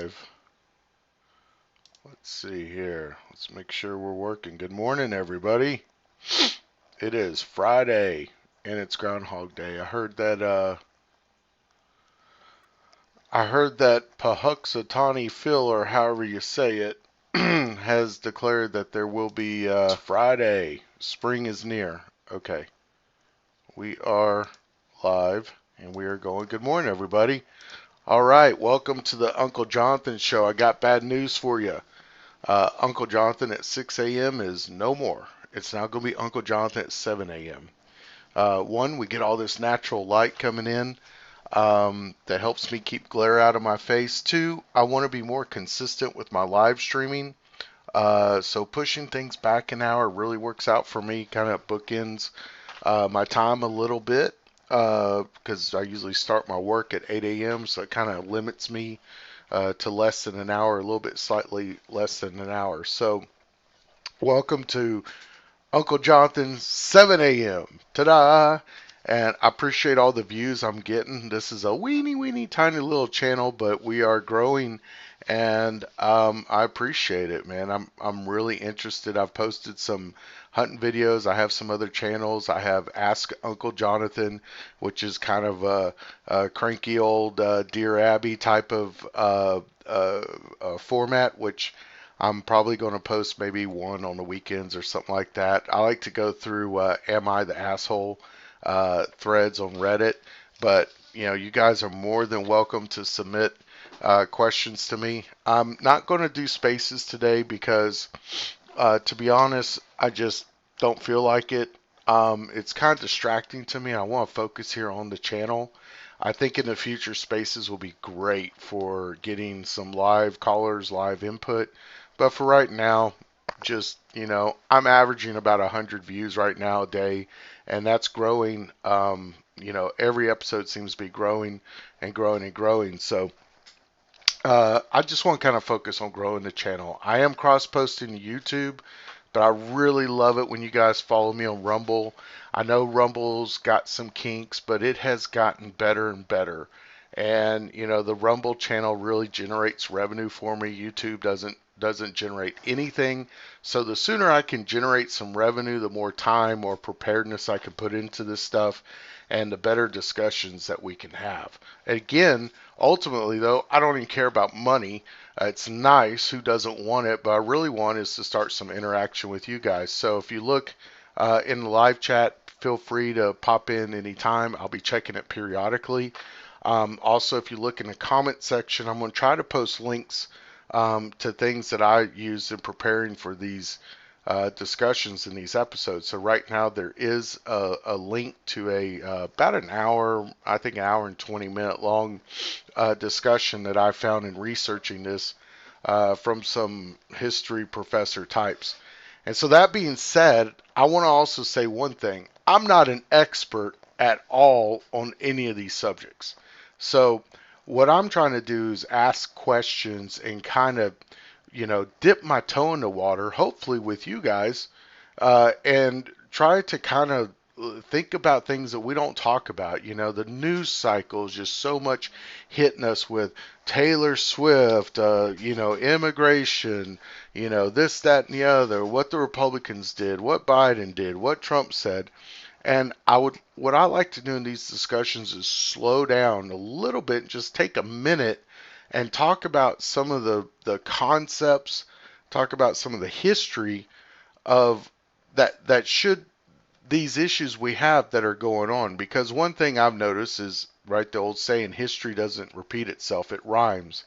live. Let's see here. Let's make sure we're working. Good morning, everybody. It is Friday and it's Groundhog Day. I heard that Pahuxatani Phil, or however you say it, has declared that there will be Friday. Spring is near. Okay, we are live and we are going. Good morning, everybody. All right, welcome to the Uncle Jonathan Show. I got bad news for you. Uncle Jonathan at 6 a.m. is no more. It's now going to be Uncle Jonathan at 7 a.m. One, we get all this natural light coming in that helps me keep glare out of my face. Two, I want to be more consistent with my live streaming. So pushing things back an hour really works out for me, kind of bookends my time a little bit because I usually start my work at 8 a.m. So it kind of limits me to less than an hour, a little bit slightly less than an hour. So welcome to Uncle Jonathan's 7 a.m. Ta-da! And I appreciate all the views I'm getting. This is a weeny tiny little channel, but we are growing, and I appreciate it, man. I'm really interested. I've posted some hunting videos. I have some other channels. I have Ask Uncle Jonathan, which is kind of a cranky old Dear Abby type of format, which I'm probably going to post maybe one on the weekends or something like that. I like to go through Am I the Asshole threads on Reddit, but you guys are more than welcome to submit questions to me. I'm not going to do spaces today because, to be honest, I just don't feel like it. It's kind of distracting to me. I want to focus here on the channel. I think in the future, spaces will be great for getting some live callers, live input. But for right now, just, I'm averaging about 100 views right now a day, and that's growing. Every episode seems to be growing and growing and growing. So I just want to kind of focus on growing the channel. I am cross-posting to YouTube, but I really love it when you guys follow me on Rumble. I know Rumble's got some kinks, but it has gotten better and better. And the Rumble channel really generates revenue for me. YouTube doesn't generate anything. So the sooner I can generate some revenue, the more time or preparedness I can put into this stuff, and the better discussions that we can have. Again, ultimately though, I don't even care about money. It's nice, who doesn't want it, but I really want is to start some interaction with you guys. So if you look in the live chat, feel free to pop in anytime. I'll be checking it periodically. Also, if you look in the comment section, I'm going to try to post links to things that I use in preparing for these discussions in these episodes. So right now there is a link to about an hour, I think an hour and 20-minute long discussion that I found in researching this from some history professor types. And so that being said, I want to also say one thing. I'm not an expert at all on any of these subjects. So what I'm trying to do is ask questions and kind of, dip my toe in the water, hopefully with you guys, and try to kind of think about things that we don't talk about. The news cycle is just so much hitting us with Taylor Swift, immigration, this, that, and the other, what the Republicans did, what Biden did, what Trump said. And what I like to do in these discussions is slow down a little bit, just take a minute and talk about some of the concepts, talk about some of the history of that should these issues we have that are going on. Because one thing I've noticed is, right, the old saying, history doesn't repeat itself, it rhymes.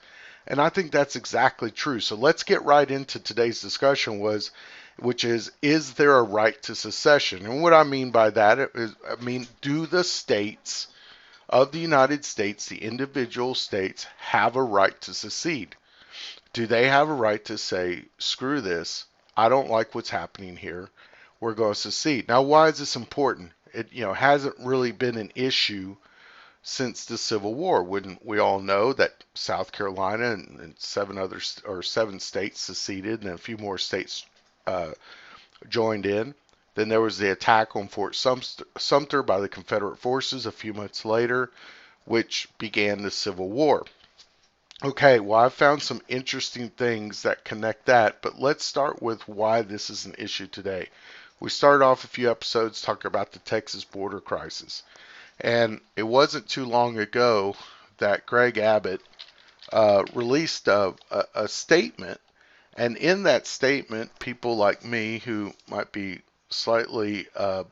And I think that's exactly true. So let's get right into today's discussion, which is there a right to secession? And what I mean by that is, do the states of the United States, the individual states, have a right to secede? Do they have a right to say, screw this, I don't like what's happening here, we're going to secede? Now, why is this important? It hasn't really been an issue since the Civil War. Wouldn't we all know that South Carolina and seven states seceded, and a few more states joined in? Then there was the attack on Fort Sumter by the Confederate forces a few months later, which began the Civil War. Okay, well, I've found some interesting things that connect that, but let's start with why this is an issue today. We started off a few episodes talking about the Texas border crisis, and it wasn't too long ago that Greg Abbott released a statement, and in that statement, people like me who might be slightly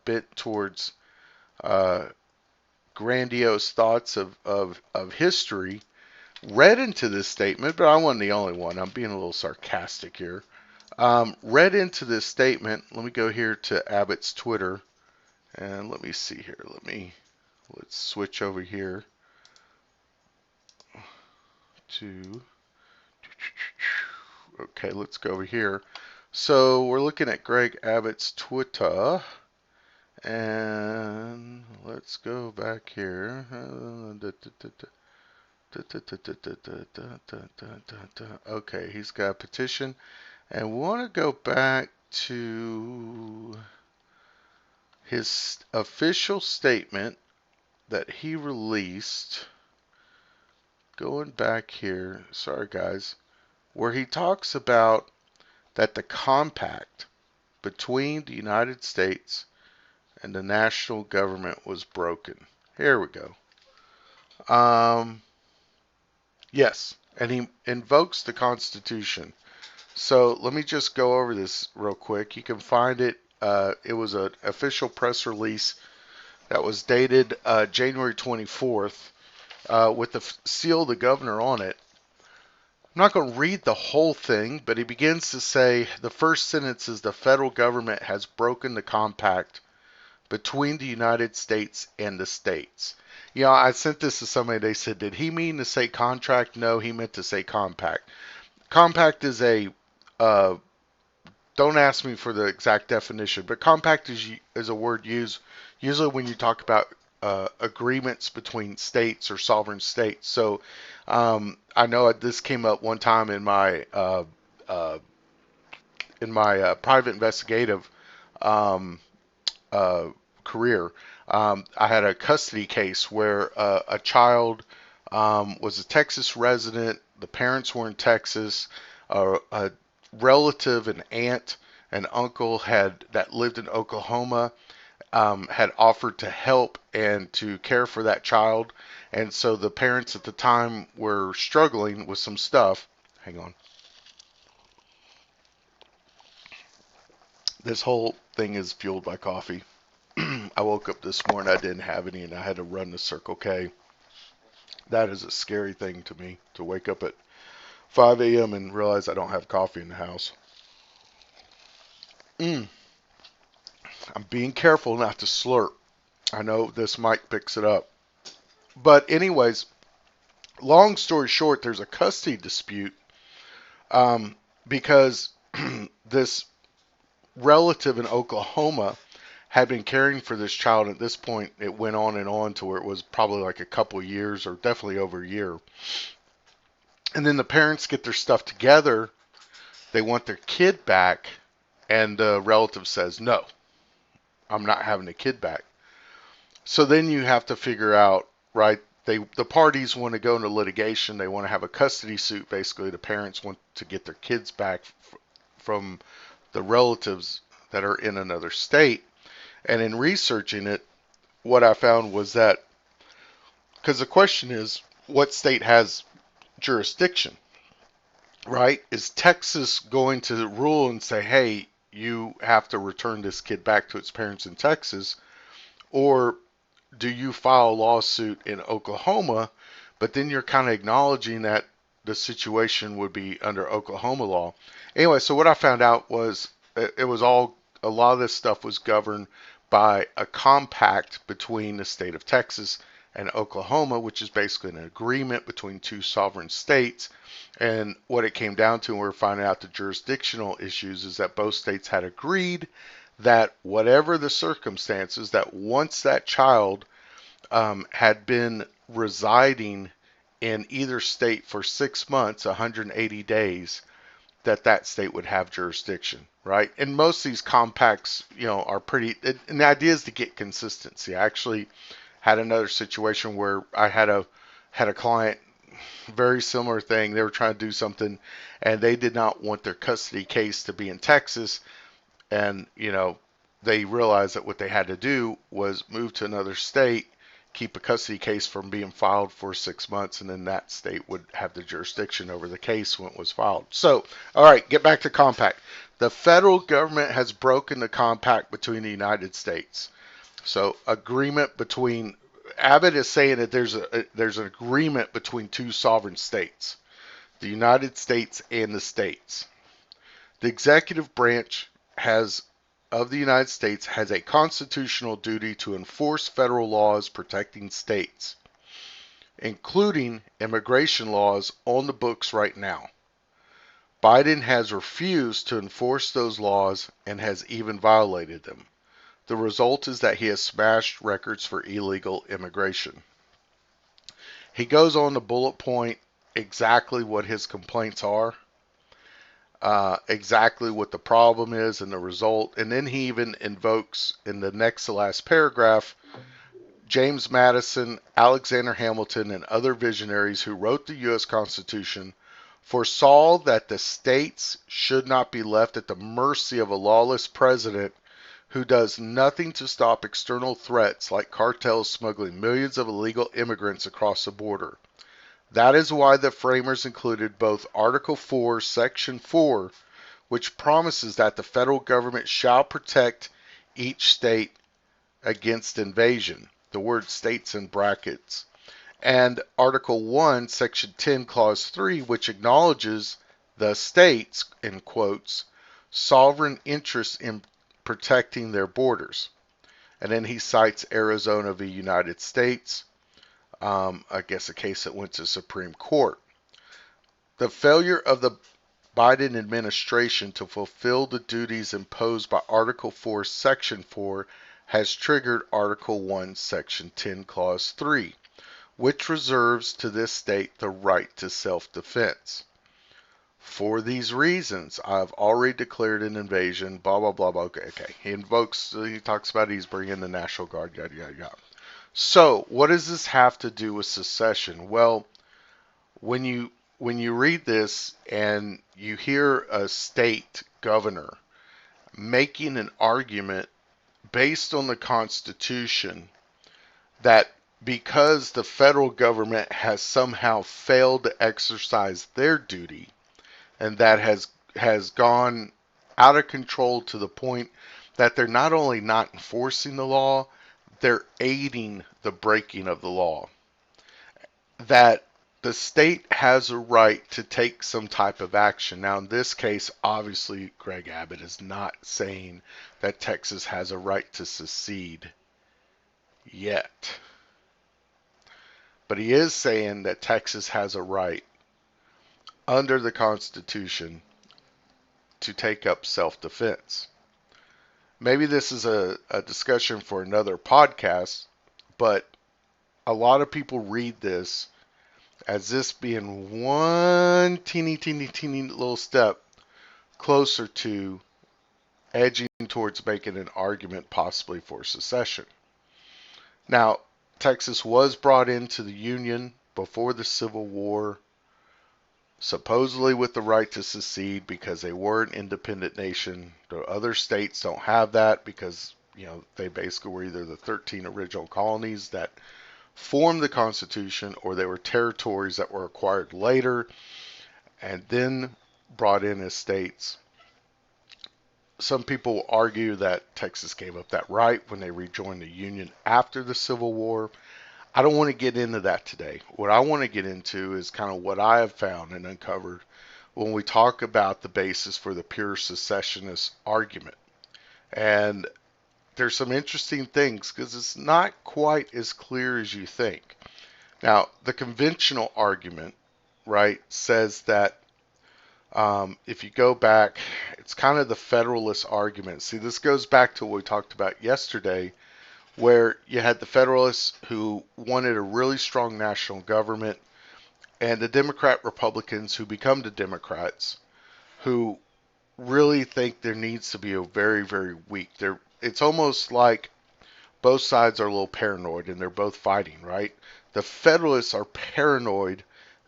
bent towards uh, grandiose thoughts of history read into this statement, but I wasn't the only one. I'm being a little sarcastic here. Read into this statement. Let me go here to Abbott's Twitter and let me see here. Let's switch over here to. Okay, let's go over here. So we're looking at Greg Abbott's Twitter, and let's go back here. Okay, he's got a petition. And we want to go back to his official statement that he released. Going back here, sorry guys, where he talks about that the compact between the United States and the national government was broken. Here we go. Um, yes, and he invokes the Constitution. So let me just go over this real quick. You can find it. It was an official press release that was dated January 24th with the seal of the governor on it. I'm not going to read the whole thing, but he begins to say the first sentence is the federal government has broken the compact between the United States and the states. You know, I sent this to somebody. They said, did he mean to say contract? No, he meant to say compact. Compact is a uh, don't ask me for the exact definition, but compact is a word used usually when you talk about agreements between states or sovereign states. So I know this came up one time uh, in my private investigative um, uh, career. I had a custody case where a child was a Texas resident. The parents were in Texas. A relative, an aunt, an uncle had that lived in Oklahoma had offered to help and to care for that child, and so the parents at the time were struggling with some stuff. Hang on. This whole thing is fueled by coffee. I woke up this morning, I didn't have any, and I had to run to Circle K. That is a scary thing to me, to wake up at 5 a.m. and realize I don't have coffee in the house. Mm, I'm being careful not to slurp. I know this mic picks it up. But anyways, long story short, there's a custody dispute because this relative in Oklahoma had been caring for this child. At this point, it went on and on to where it was probably like a couple years or definitely over a year. And then the parents get their stuff together. They want their kid back. And the relative says, no, I'm not having the kid back. So then you have to figure out, right? The parties want to go into litigation. They want to have a custody suit. Basically, the parents want to get their kids back from the relatives that are in another state. And in researching it, what I found was that because the question is, what state has jurisdiction, right? Is Texas going to rule and say, hey, you have to return this kid back to its parents in Texas? Or do you file a lawsuit in Oklahoma, but then you're kind of acknowledging that the situation would be under Oklahoma law? Anyway, so what I found out was it was all, a lot of this stuff was governed by a compact between the state of Texas and Oklahoma, which is basically an agreement between two sovereign states. And what it came down to, and we're finding out the jurisdictional issues, is that both states had agreed that whatever the circumstances, that once that child had been residing in either state for 6 months, 180 days, that state would have jurisdiction, right? And most of these compacts, are pretty. And the idea is to get consistency. I actually had another situation where I had a client. very similar thing. They were trying to do something, and they did not want their custody case to be in Texas. And, they realized that what they had to do was move to another state, keep a custody case from being filed for 6 months, and then that state would have the jurisdiction over the case when it was filed. So, all right, get back to compact. The federal government has broken the compact between the United States. So, agreement between Abbott is saying that there's an agreement between two sovereign states, the United States and the states. The executive branch has of the United States has a constitutional duty to enforce federal laws protecting states, including immigration laws on the books right now. Biden has refused to enforce those laws and has even violated them. The result is that he has smashed records for illegal immigration. He goes on to bullet point exactly what his complaints are, exactly what the problem is and the result. And then he even invokes in the next to last paragraph James Madison, Alexander Hamilton, and other visionaries who wrote the U.S. Constitution foresaw that the states should not be left at the mercy of a lawless president who does nothing to stop external threats like cartels smuggling millions of illegal immigrants across the border. That is why the framers included both Article 4, Section 4, which promises that the federal government shall protect each state against invasion. The word states in brackets. And Article 1, Section 10, Clause 3, which acknowledges the states, in quotes, sovereign interest in protecting their borders. And then he cites Arizona v. United States, I guess a case that went to Supreme Court. The failure of the Biden administration to fulfill the duties imposed by Article 4, Section 4 has triggered Article 1, Section 10, Clause 3, which reserves to this state the right to self-defense. For these reasons, I have already declared an invasion, blah, blah, blah, blah. Okay. He talks about he's bringing the National Guard, yada, yada, yada. So, what does this have to do with secession? Well, when you read this and you hear a state governor making an argument based on the Constitution that because the federal government has somehow failed to exercise their duty, and that has gone out of control to the point that they're not only not enforcing the law, they're aiding the breaking of the law. That the state has a right to take some type of action. Now, in this case, obviously, Greg Abbott is not saying that Texas has a right to secede yet. But he is saying that Texas has a right under the Constitution to take up self-defense. Maybe this is a discussion for another podcast, but a lot of people read this as this being one teeny little step closer to edging towards making an argument possibly for secession. Now, Texas was brought into the Union before the Civil War, supposedly with the right to secede because they were an independent nation. The other states don't have that because, they basically were either the 13 original colonies that formed the Constitution or they were territories that were acquired later and then brought in as states. Some people argue that Texas gave up that right when they rejoined the Union after the Civil War. I don't want to get into that today. What I want to get into is kind of what I have found and uncovered when we talk about the basis for the pure secessionist argument. And there's some interesting things because it's not quite as clear as you think. Now, the conventional argument, right, says that if you go back, it's kind of the Federalist argument. See, this goes back to what we talked about yesterday, where you had the Federalists who wanted a really strong national government, and the Democrat Republicans who become the Democrats, who really think there needs to be a very, very weak. It's almost like both sides are a little paranoid, and they're both fighting, right? The Federalists are paranoid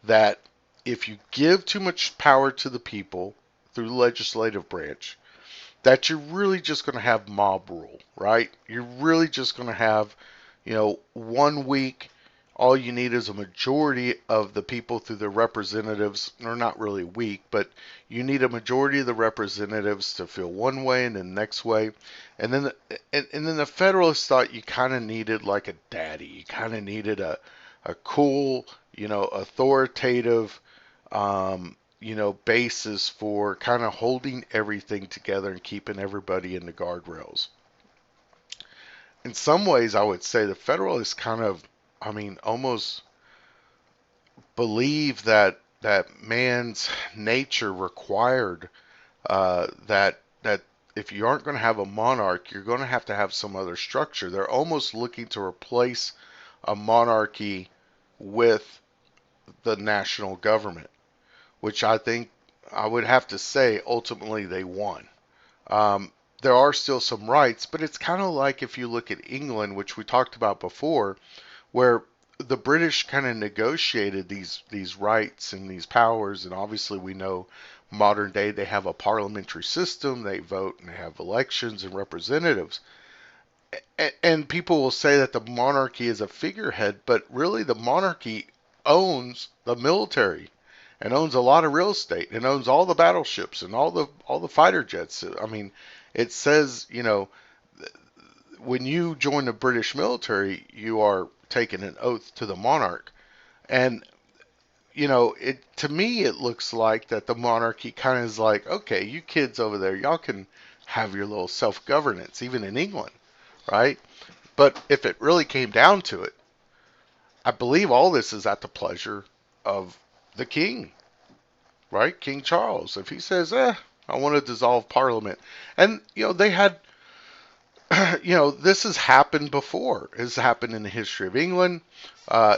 that if you give too much power to the people through the legislative branch, that you're really just going to have mob rule, right? You're really just going to have, 1 week, all you need is a majority of the people through the representatives, or not really weak, but you need a majority of the representatives to feel one way and then the next way. And then the Federalists thought you kind of needed like a daddy. You kind of needed a cool, authoritative, basis for kind of holding everything together and keeping everybody in the guardrails. In some ways, I would say the Federalists kind of, almost believe that man's nature required that if you aren't going to have a monarch, you're going to have some other structure. They're almost looking to replace a monarchy with the national government, which I think I would have to say ultimately they won. There are still some rights, but it's kind of like if you look at England, which we talked about before, where the British kind of negotiated these rights and these powers, and obviously we know modern day they have a parliamentary system, they vote and they have elections and representatives. And people will say that the monarchy is a figurehead, but really the monarchy owns the military and owns a lot of real estate and owns all the battleships and all the fighter jets. I mean, it says, when you join the British military, you are taking an oath to the monarch. And it to me it looks like that the monarchy kind of is like, okay, you kids over there, y'all can have your little self-governance, even in England, right? But if it really came down to it, I believe all this is at the pleasure of the king, right? King Charles. If he says, I want to dissolve Parliament, and they had, this has happened before. It's happened in the history of England,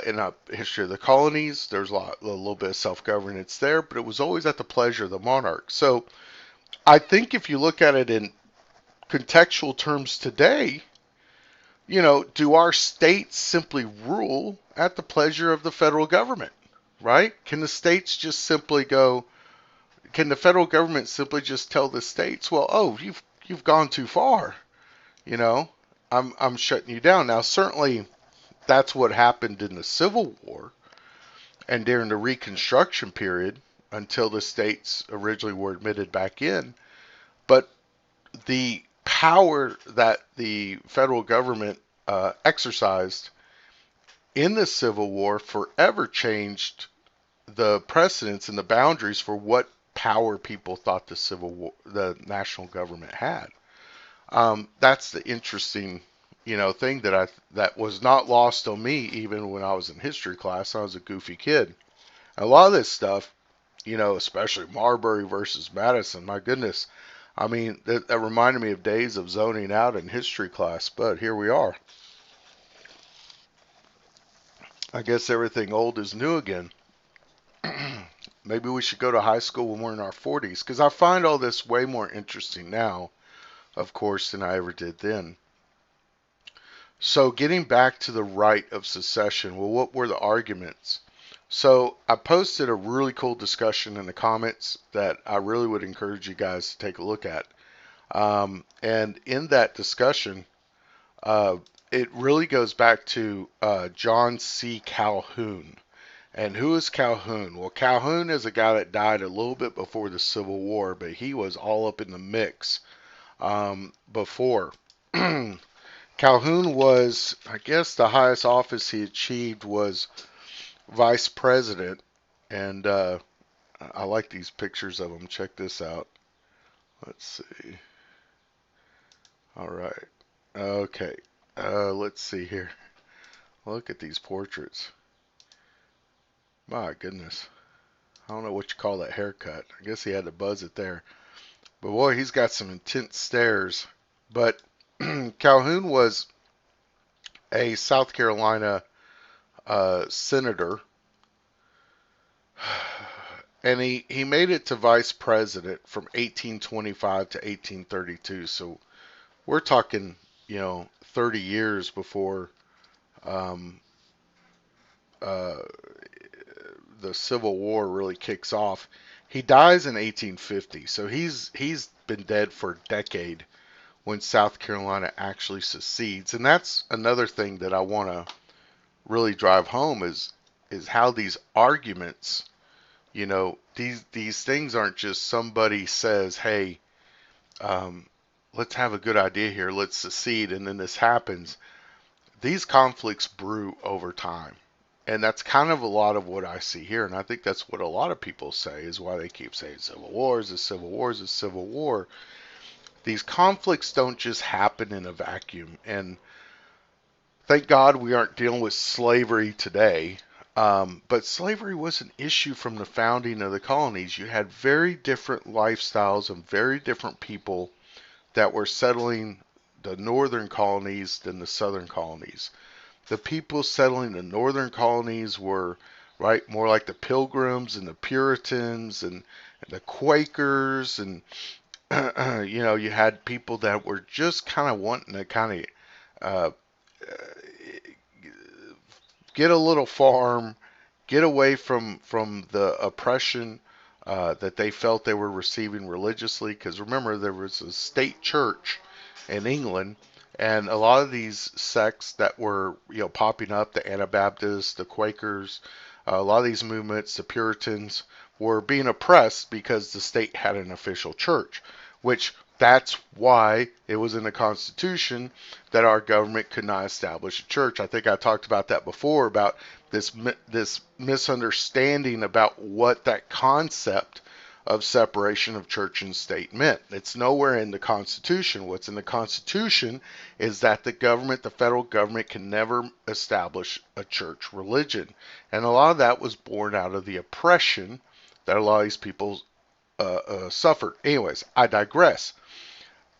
in the history of the colonies. There's a little bit of self-governance there, but it was always at the pleasure of the monarch. So I think if you look at it in contextual terms today, do our states simply rule at the pleasure of the federal government, right? Can the states just simply go, can the federal government simply just tell the states, well, oh, you've gone too far, you know, I'm shutting you down. Now, certainly that's what happened in the Civil War and during the Reconstruction period until the states originally were admitted back in. But the power that the federal government exercised in the Civil War forever changed the precedents and the boundaries for what power people thought the national government had. That's the interesting, thing that was not lost on me even when I was in history class. I was a goofy kid. A lot of this stuff, especially Marbury versus Madison, my goodness. I mean, that reminded me of days of zoning out in history class, but here we are. I guess everything old is new again. Maybe we should go to high school when we're in our 40s, because I find all this way more interesting now, of course, than I ever did then. So, getting back to the right of secession, well, what were the arguments? So, I posted a really cool discussion in the comments that I really would encourage you guys to take a look at. And in that discussion, uh, it really goes back to John C. Calhoun. And who is Calhoun? Well, Calhoun is a guy that died a little bit before the Civil War, but he was all up in the mix before. Calhoun was, I guess, the highest office he achieved was vice president. And I like these pictures of him. Check this out. Let's see. All right. Okay. Let's see here. Look at these portraits. My goodness. I don't know what you call that haircut. I guess he had to buzz it there. But boy, he's got some intense stares. But Calhoun was a South Carolina senator, and he made it to vice president from 1825 to 1832. So we're talking, 30 years before um, uh, the Civil War really kicks off. He dies in 1850, so he's been dead for a decade when South Carolina actually secedes. And that's another thing that I want to really drive home is how these arguments, these things aren't just somebody says, hey, um, let's have a good idea here, let's secede, and then this happens. These conflicts brew over time. And that's kind of a lot of what I see here. And I think that's what a lot of people say is why they keep saying civil wars, is civil wars, is civil war. These conflicts don't just happen in a vacuum. And thank God we aren't dealing with slavery today. But slavery was an issue from the founding of the colonies. You had very different lifestyles and very different people that were settling the northern colonies than the southern colonies. The people settling the northern colonies were right more like the Pilgrims and the Puritans and the Quakers, and you had people that were just kind of wanting to kind of get a little farm, get away from the oppression that they felt they were receiving religiously. Because remember, there was a state church in England, and a lot of these sects that were popping up, the Anabaptists, the Quakers, a lot of these movements, the Puritans, were being oppressed because the state had an official church, which that's why it was in the Constitution that our government could not establish a church. I think I talked about that before, about this misunderstanding about what that concept of separation of church and state meant. It's nowhere in the Constitution. What's in the Constitution is that the government, the federal government, can never establish a church religion. And a lot of that was born out of the oppression that a lot of these people suffered. Anyways, I digress.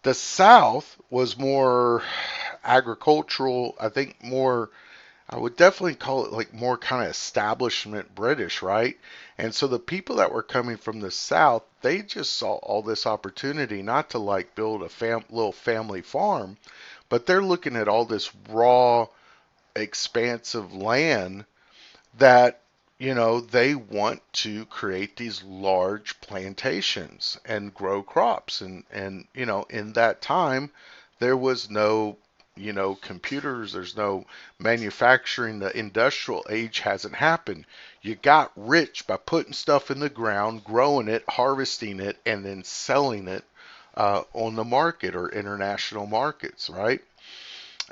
The South was more agricultural, I think more, I would definitely call it like more kind of establishment British, right? And so the people that were coming from the South, they just saw all this opportunity not to like build a little family farm, but they're looking at all this raw, expansive land that they want to create these large plantations and grow crops. And in that time there was no computers, there's no manufacturing, the industrial age hasn't happened. You got rich by putting stuff in the ground, growing it, harvesting it, and then selling it on the market or international markets, right?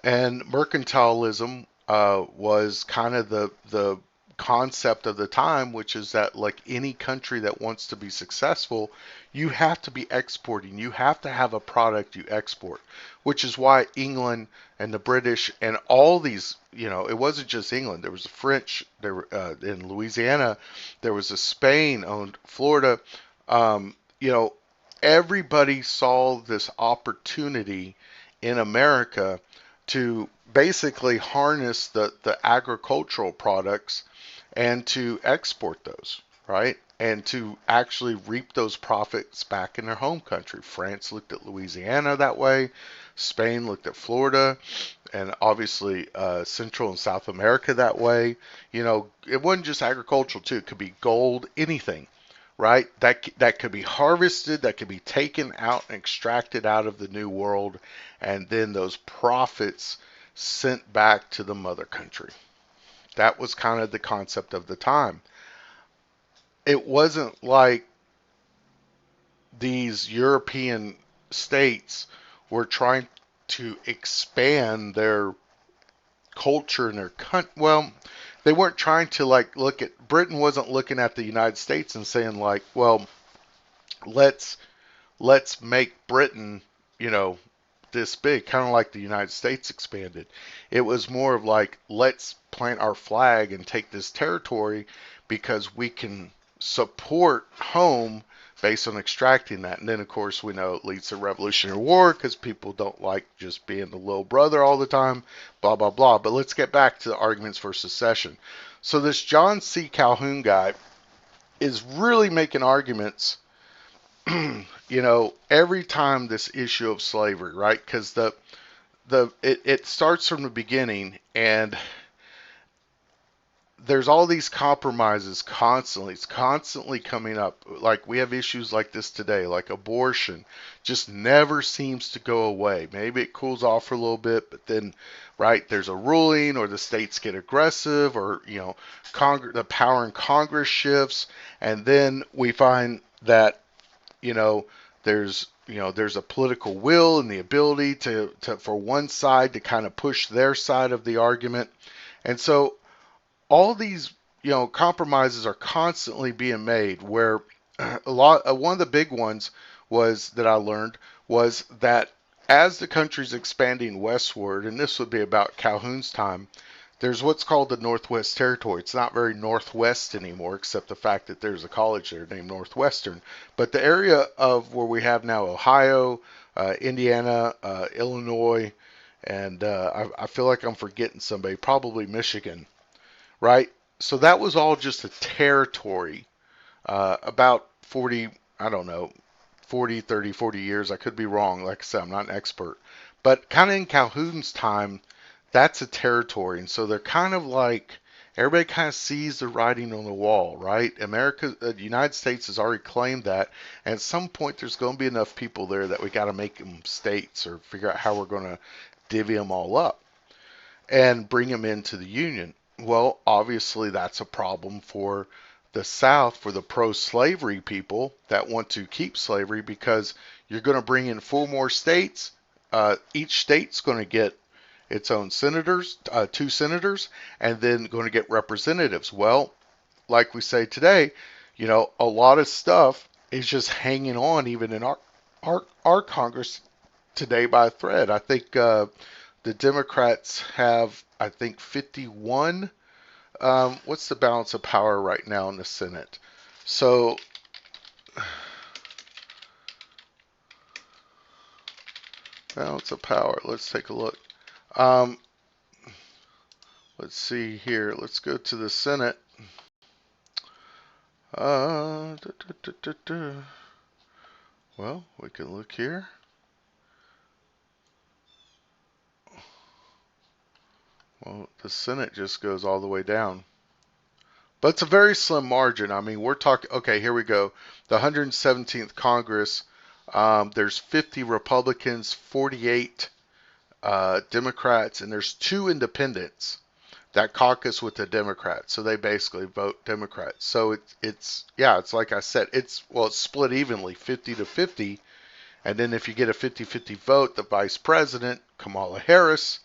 And mercantilism was kind of the concept of the time, which is that like any country that wants to be successful, you have to be exporting. You have to have a product you export, which is why England and the British and all these, it wasn't just England. There was the French, there were in Louisiana, there was a Spain owned Florida. Um, you know, everybody saw this opportunity in America to basically harness the agricultural products and to export those, right? And to actually reap those profits back in their home country. France looked at Louisiana that way. Spain looked at Florida, and obviously Central and South America that way. It wasn't just agricultural too. It could be gold, anything, right? That could be harvested, that could be taken out and extracted out of the New World, and then those profits sent back to the mother country. That was kind of the concept of the time. It wasn't like these European states were trying to expand their culture and their country. Well, they weren't trying to like look at Britain wasn't looking at the United States and saying like, well, let's make Britain, this big, kind of like the United States expanded. It was more of like, let's plant our flag and take this territory because we can support home based on extracting that. And then, of course, we know it leads to Revolutionary War because people don't like just being the little brother all the time, blah, blah, blah. But let's get back to the arguments for secession. So this John C. Calhoun guy is really making arguments every time this issue of slavery, right? Because it starts from the beginning, and there's all these compromises constantly. It's constantly coming up. Like we have issues like this today, like abortion, just never seems to go away. Maybe it cools off for a little bit, but then, right, there's a ruling, or the states get aggressive, or the power in Congress shifts, and then we find that you know there's a political will and the ability to for one side to kind of push their side of the argument, and so all these compromises are constantly being made where one of the big ones was that I learned was that as the country's expanding westward, and this would be about Calhoun's time, there's what's called the Northwest Territory. It's not very northwest anymore, except the fact that there's a college there named Northwestern. But the area of where we have now Ohio, Indiana, Illinois, and I feel like I'm forgetting somebody, probably Michigan, right? So that was all just a territory. About 40, I don't know, 40, 30, 40 years. I could be wrong. Like I said, I'm not an expert. But kind of in Calhoun's time, that's a territory. And so they're kind of like, everybody kind of sees the writing on the wall, right? The United States has already claimed that. And at some point, there's going to be enough people there that we got to make them states or figure out how we're going to divvy them all up and bring them into the Union. Well, obviously, that's a problem for the South, for the pro-slavery people that want to keep slavery, because you're going to bring in 4 more states. Each state's going to get its own senators, 2 senators, and then going to get representatives. Well, like we say today, a lot of stuff is just hanging on, even in our Congress today, by a thread. I think the Democrats have, I think, 51. What's the balance of power right now in the Senate? So, balance of power. Let's take a look. Um, let's see here. Let's go to the Senate. Da, da, da, da. Well, we can look here. Well, the Senate just goes all the way down. But it's a very slim margin. I mean, we're talking, okay, here we go. The 117th Congress, there's 50 Republicans, 48 Democrats, and there's 2 independents that caucus with the Democrats. So they basically vote Democrats. So it's like I said, it's split evenly, 50 to 50. And then if you get a 50-50 vote, the vice president, Kamala Harris,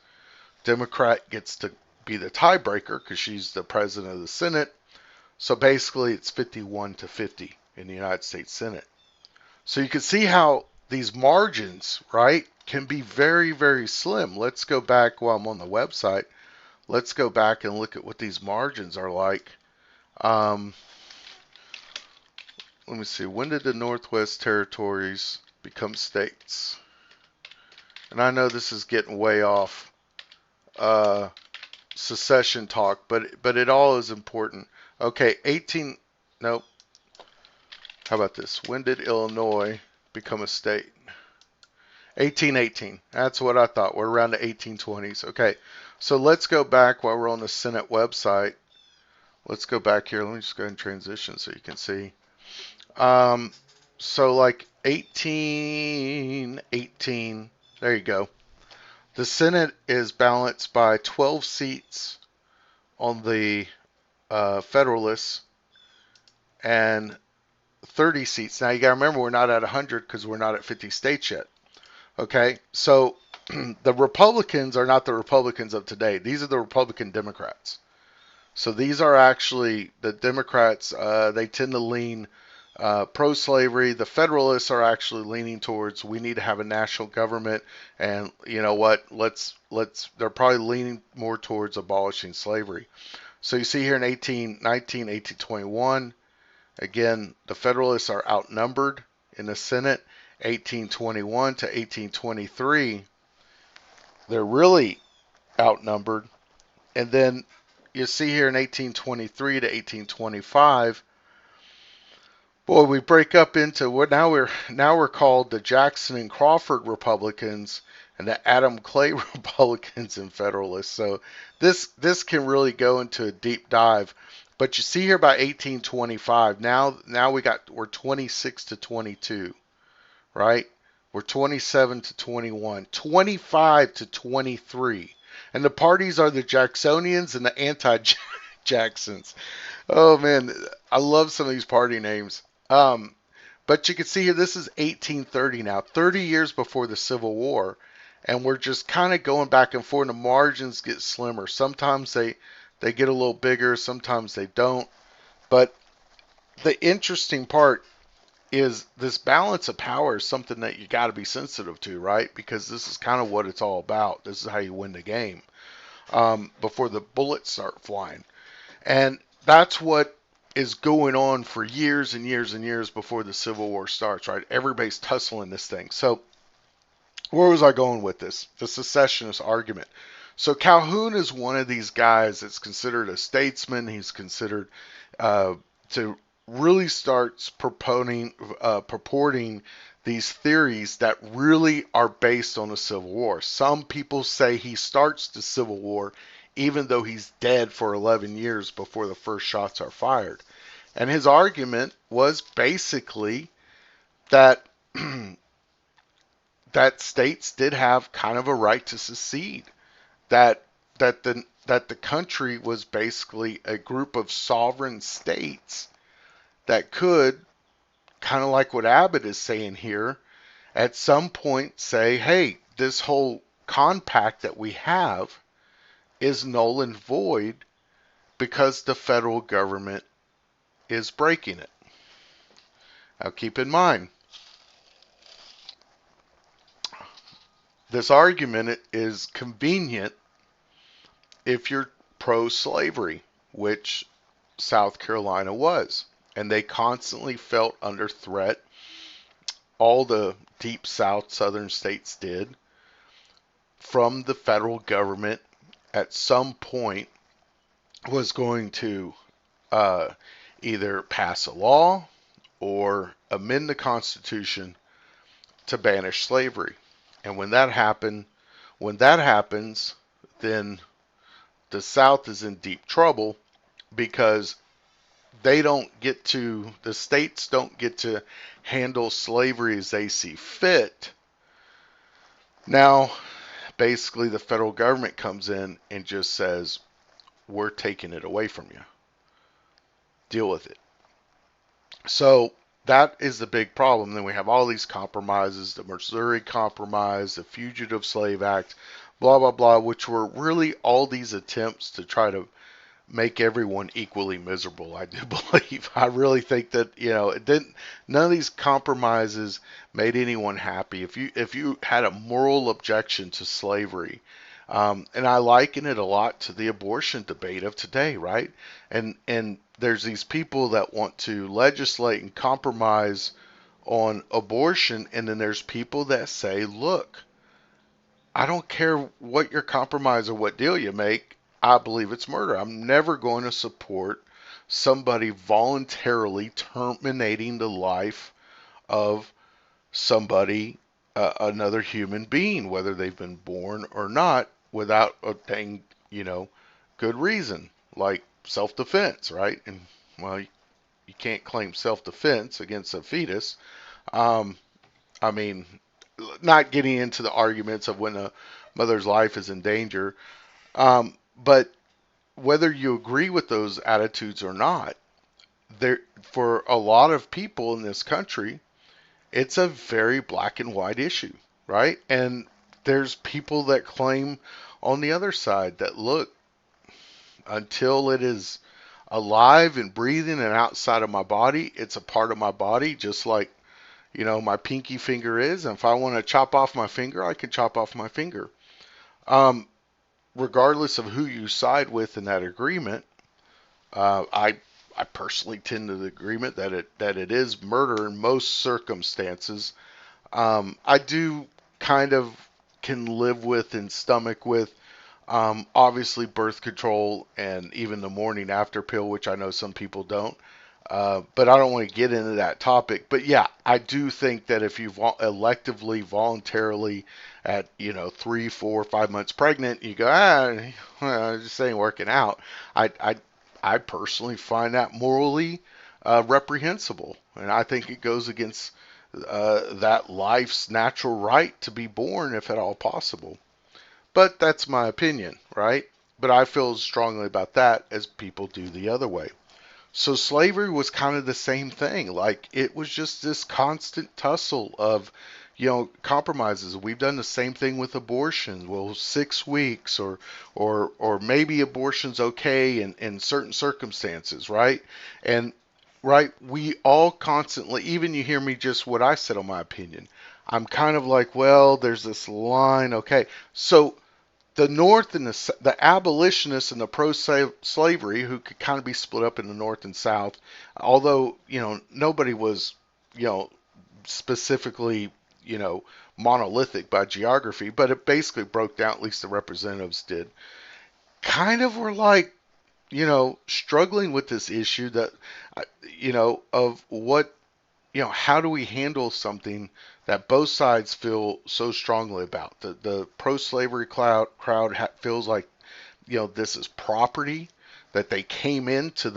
Democrat, gets to be the tiebreaker because she's the president of the Senate. So basically it's 51 to 50 in the United States Senate. So you can see how these margins, right, can be very, very slim. Let's go back while I'm on the website. Let's go back and look at what these margins are like. Let me see. When did the Northwest Territories become states? And I know this is getting way off secession talk, but it all is important. Okay, nope. How about this? When did Illinois become a state? 1818. That's what I thought. We're around the 1820s. Okay, so let's go back while we're on the Senate website. Let's go back here. Let me just go ahead and transition so you can see. So like 1818, there you go. The Senate is balanced by 12 seats on the Federalists and 30 seats. Now you got to remember, we're not at 100 because we're not at 50 states yet. Okay, so the Republicans are not the Republicans of today. These are the Republican Democrats. So these are actually the Democrats. They tend to lean pro-slavery. The Federalists are actually leaning towards we need to have a national government, and you know what? They're probably leaning more towards abolishing slavery. So you see here in 1819, 1821, again, the Federalists are outnumbered in the Senate. 1821 to 1823, they're really outnumbered. And then you see here in 1823 to 1825, Boy, we break up into what now we're called the Jackson and Crawford Republicans and the Adam Clay Republicans and Federalists. So this can really go into a deep dive. But you see here by 1825, now we're 26 to 22, right? We're 27 to 21, 25 to 23. And the parties are the Jacksonians and the anti-Jacksons. Oh man, I love some of these party names. Um, but you can see here, this is 1830 now, 30 years before the Civil War, and we're just kind of going back and forth. And the margins get slimmer. Sometimes they get a little bigger, sometimes they don't. But the interesting part is this balance of power is something that you got to be sensitive to, right? Because this is kind of what it's all about. This is how you win the game before the bullets start flying. And that's what is going on for years and years and years before the Civil War starts, right? Everybody's tussling this thing. So, where was I going with this? The secessionist argument. So, Calhoun is one of these guys that's considered a statesman. He's considered to really start purporting these theories that really are based on the Civil War. Some people say he starts the Civil War even though he's dead for 11 years before the first shots are fired. And his argument was basically that that states did have kind of a right to secede. That that the country was basically a group of sovereign states that could, kind of like what Abbott is saying here, at some point say, hey, this whole compact that we have is null and void because the federal government is breaking it. Now keep in mind, this argument is convenient if you're pro-slavery, which South Carolina was. And they constantly felt under threat. All the deep South southern states did, from the federal government at some point was going to uh, either pass a law or amend the Constitution to banish slavery. And when that happens, then the South is in deep trouble because the states don't get to handle slavery as they see fit. Now, basically, the federal government comes in and just says, we're taking it away from you. Deal with it. So that is the big problem. Then we have all these compromises, the Missouri Compromise, the Fugitive Slave Act, blah, blah, blah, which were really all these attempts to try to make everyone equally miserable. I do believe. I really think that it didn't. None of these compromises made anyone happy. If you had a moral objection to slavery, and I liken it a lot to the abortion debate of today, right? And there's these people that want to legislate and compromise on abortion, and then there's people that say, look, I don't care what your compromise or what deal you make. I believe it's murder. I'm never going to support somebody voluntarily terminating the life of somebody, another human being, whether they've been born or not, without a dang, good reason, like self-defense, right? And well, you can't claim self-defense against a fetus. Um, I mean, not getting into the arguments of when a mother's life is in danger, but whether you agree with those attitudes or not, there for a lot of people in this country, it's a very black and white issue, right? And there's people that claim on the other side that look, until it is alive and breathing and outside of my body, it's a part of my body, just like my pinky finger is. And if I want to chop off my finger, I can chop off my finger. Um, Regardless of who you side with in that agreement, I personally tend to the agreement that it is murder in most circumstances. I do kind of can live with and stomach with obviously birth control and even the morning after pill, which I know some people don't. But I don't want to get into that topic. But yeah, I do think that if you electively, voluntarily, at 3, 4, 5 months pregnant, you go, well, this ain't working out. I personally find that morally reprehensible, and I think it goes against that life's natural right to be born, if at all possible. But that's my opinion, right? But I feel as strongly about that as people do the other way. So slavery was kind of the same thing. Like it was just this constant tussle of, compromises. We've done the same thing with abortion. Well, 6 weeks, or maybe abortion's okay in certain circumstances, right? And right, we all constantly, even you hear me just what I said on my opinion. I'm kind of like, well, there's this line, okay. So the North and the abolitionists and the pro-slavery, who could kind of be split up in the North and South, although nobody was specifically monolithic by geography, but it basically broke down. At least the representatives did. Kind of were like struggling with this issue that of what how do we handle something that both sides feel so strongly about? The pro-slavery crowd feels like this is property that they came in to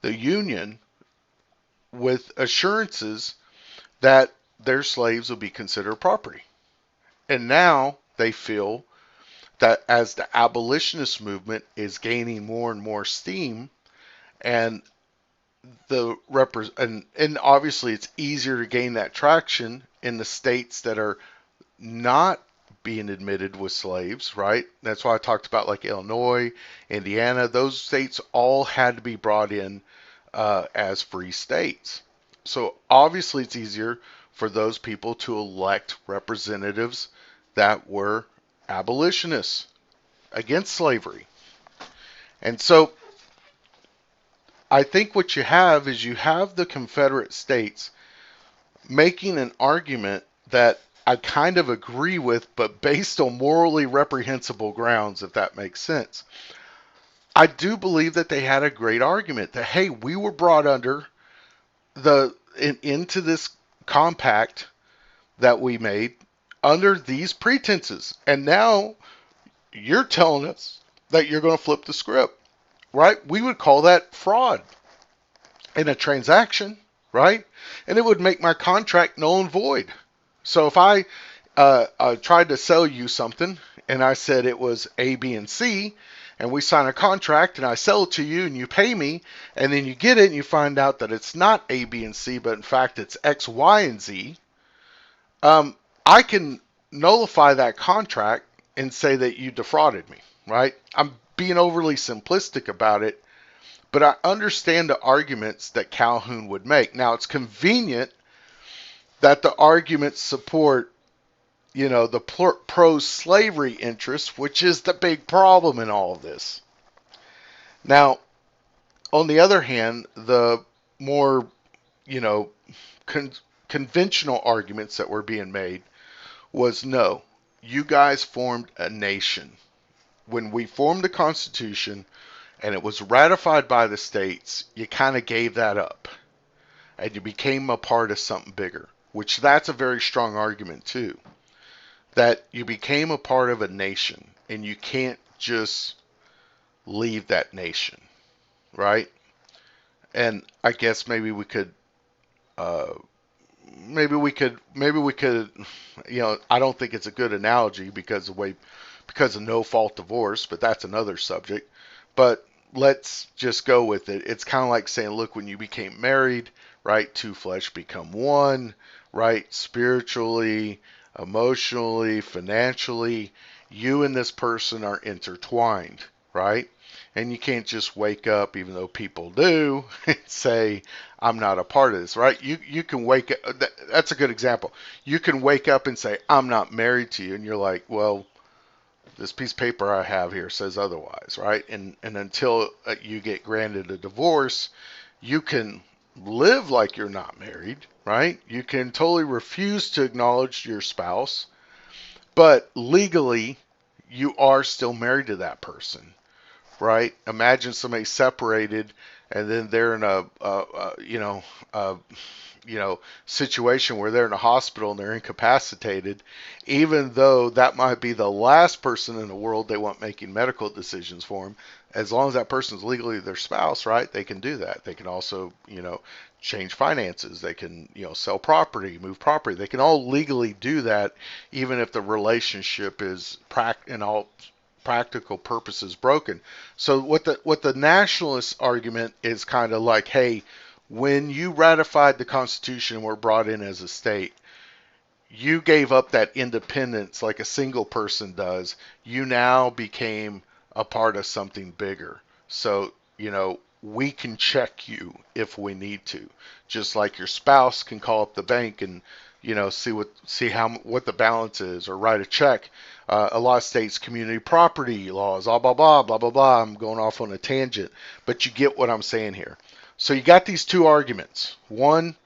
the union with assurances that their slaves will be considered property, and now they feel that as the abolitionist movement is gaining more and more steam, and and obviously it's easier to gain that traction in the states that are not being admitted with slaves, right? That's why I talked about like Illinois, Indiana. Those states all had to be brought in as free states. So obviously it's easier for those people to elect representatives that were abolitionists against slavery. And so I think what you have is you have the Confederate States making an argument that I kind of agree with, but based on morally reprehensible grounds, if that makes sense. I do believe that they had a great argument that, hey, we were brought under into this compact that we made under these pretenses. And now you're telling us that you're going to flip the script, right? We would call that fraud in a transaction, right? And it would make my contract null and void. So if I tried to sell you something and I said it was A, B, and C, and we sign a contract and I sell it to you and you pay me, and then you get it and you find out that it's not A, B, and C, but in fact it's X, Y, and Z, I can nullify that contract and say that you defrauded me, right? I'm being overly simplistic about it, but I understand the arguments that Calhoun would make. Now, it's convenient that the arguments support, the pro-slavery interest, which is the big problem in all of this. Now, on the other hand, the more, you know, conventional arguments that were being made was no, you guys formed a nation. When we formed the Constitution and it was ratified by the states, you kind of gave that up and you became a part of something bigger, which that's a very strong argument too. That you became a part of a nation and you can't just leave that nation, right? And I guess uh, maybe we could, I don't think it's a good analogy because of no fault divorce, but that's another subject. But let's just go with it. It's kind of like saying, look, when you became married, right, two flesh become one, right, spiritually, emotionally, financially, you and this person are intertwined, right? And you can't just wake up, even though people do, and say, I'm not a part of this, right? You can wake up, that's a good example. You can wake up and say, I'm not married to you, and you're like, well, this piece of paper I have here says otherwise, right? And until you get granted a divorce, you can live like you're not married, right? You can totally refuse to acknowledge your spouse, but legally, you are still married to that person, right? Imagine somebody separated. and then they're in a situation where they're in a hospital and they're incapacitated, even though that might be the last person in the world they want making medical decisions for them, as long as that person's legally their spouse, right? They can do that. They can also, change finances. They can, sell property, move property. They can all legally do that, even if the relationship is in all practical purposes broken. So what the nationalist argument is kind of like, hey, when you ratified the Constitution and were brought in as a state, you gave up that independence like a single person does. You now became a part of something bigger. So, we can check you if we need to. Just like your spouse can call up the bank and, see what the balance is or write a check. A lot of states community property laws, blah blah blah blah blah blah. I'm going off on a tangent, but you get what I'm saying here. So you got these two arguments. One,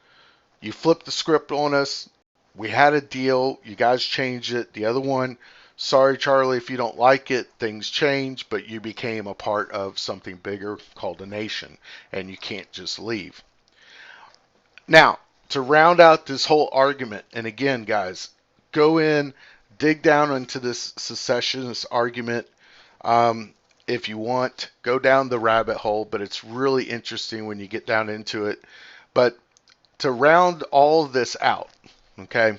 you flipped the script on us. We had a deal. You guys changed it. The other one, sorry, Charlie, if you don't like it, things change, but you became a part of something bigger called a nation, and you can't just leave. Now, to round out this whole argument, and again, guys, go in, dig down into this secessionist argument. If you want, go down the rabbit hole, but it's really interesting when you get down into it. But to round all of this out, okay,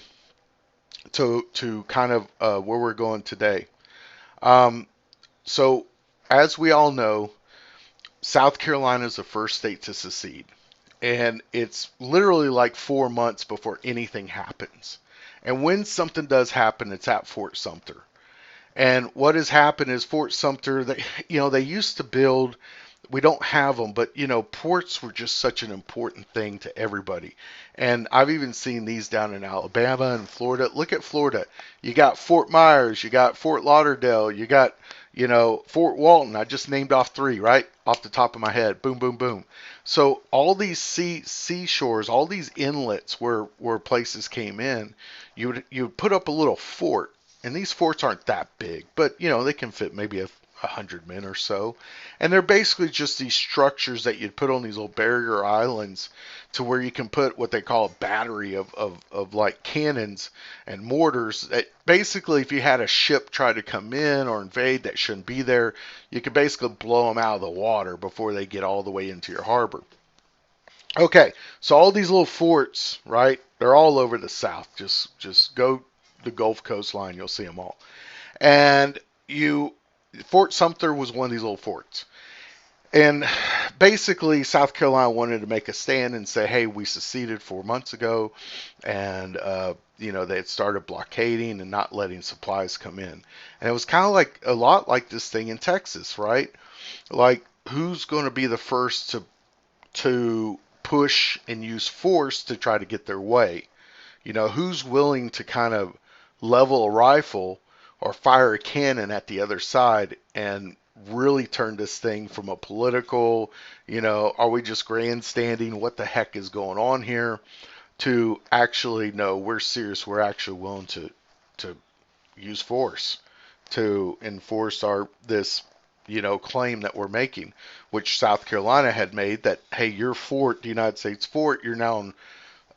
to kind of where we're going today. Um, so, as we all know, South Carolina is the first state to secede, and it's literally like 4 months before anything happens. And when something does happen, it's at Fort Sumter. And what has happened is Fort Sumter, they used to build, we don't have them, but ports were just such an important thing to everybody. And I've even seen these down in Alabama and Florida. Look at Florida. You got Fort Myers, you got Fort Lauderdale, you got, Fort Walton. I just named off three, right? Off the top of my head. Boom, boom, boom. So all these seashores, all these inlets where places came in, you would put up a little fort. And these forts aren't that big, but they can fit maybe 100 men or so. And they're basically just these structures that you'd put on these little barrier islands to where you can put what they call a battery of like cannons and mortars. That basically, if you had a ship try to come in or invade that shouldn't be there, you could basically blow them out of the water before they get all the way into your harbor. Okay, so all these little forts, right? They're all over the South. Just go the Gulf Coast line, you'll see them all. And Fort Sumter was one of these little forts. And basically, South Carolina wanted to make a stand and say, hey, we seceded 4 months ago. And, they had started blockading and not letting supplies come in. And it was kind of like a lot like this thing in Texas, right? Like, who's going to be the first to push and use force to try to get their way? Who's willing to kind of level a rifle or fire a cannon at the other side and really turn this thing from a political, are we just grandstanding, what the heck is going on here, to actually, no, we're serious, we're actually willing to use force to enforce this claim that we're making, which South Carolina had made, that, hey, your fort, the United States fort, you're now in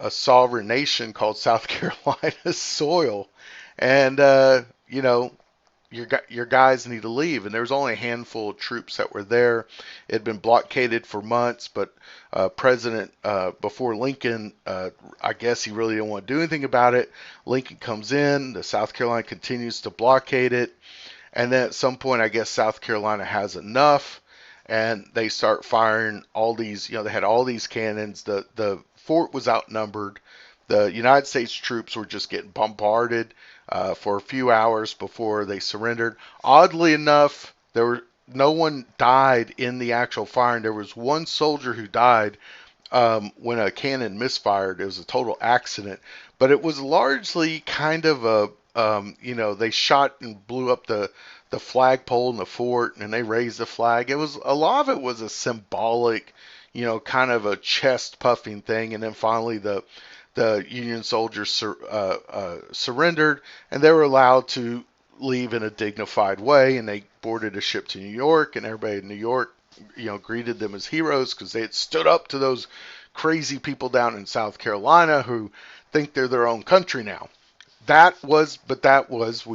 a sovereign nation called South Carolina's soil, and your guys need to leave. And there was only a handful of troops that were there. It had been blockaded for months, but President before Lincoln, I guess he really didn't want to do anything about it. Lincoln comes in, the South Carolina continues to blockade it, and then at some point, I guess South Carolina has enough, and they start firing all these. They had all these cannons. The fort was outnumbered. The United States troops were just getting bombarded for a few hours before they surrendered. Oddly enough, no one died in the actual firing. There was one soldier who died when a cannon misfired. It was a total accident, but it was largely kind of they shot and blew up the flagpole in the fort, and they raised the flag. It was a lot of it was a symbolic, kind of a chest puffing thing, and then finally the Union soldiers surrendered, and they were allowed to leave in a dignified way, and they boarded a ship to New York, and everybody in New York greeted them as heroes because they had stood up to those crazy people down in South Carolina who think they're their own country now. We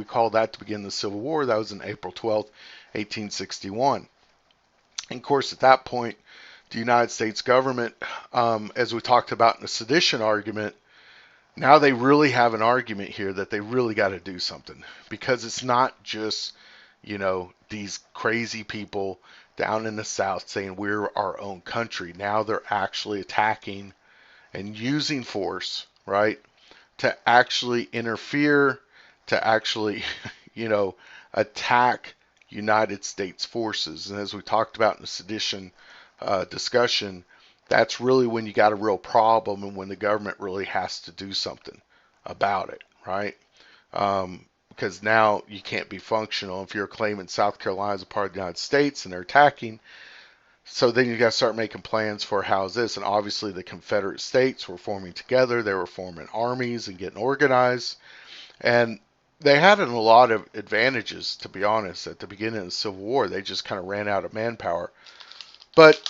call that to begin the Civil War. That was on April 12th, 1861. And of course, at that point, the United States government, as we talked about in the sedition argument, now they really have an argument here that they really got to do something, because it's not just, these crazy people down in the South saying we're our own country. Now they're actually attacking and using force, right, to actually interfere, to actually, you know, attack United States forces. And as we talked about in the sedition discussion, that's really when you got a real problem and when the government really has to do something about it, right? Because now you can't be functional if you're claiming South Carolina is a part of the United States and they're attacking. So then you got to start making plans for how's this. And obviously the Confederate States were forming together. They were forming armies and getting organized. And they had a lot of advantages, to be honest, at the beginning of the Civil War. They just kind of ran out of manpower. But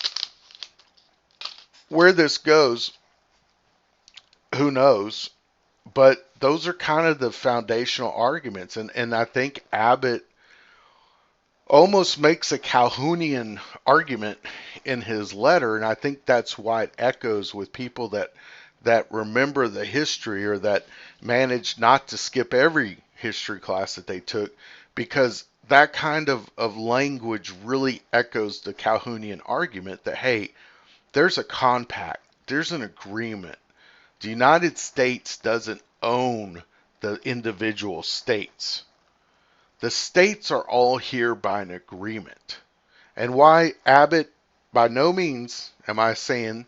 where this goes, who knows? But those are kind of the foundational arguments. And I think Abbott almost makes a Calhounian argument in his letter, and I think that's why it echoes with people that remember the history, or that managed not to skip every history class that they took, because that kind of language really echoes the Calhounian argument that, hey, there's a compact, there's an agreement. The United States doesn't own the individual states. The states are all here by an agreement. And why Abbott, by no means am I saying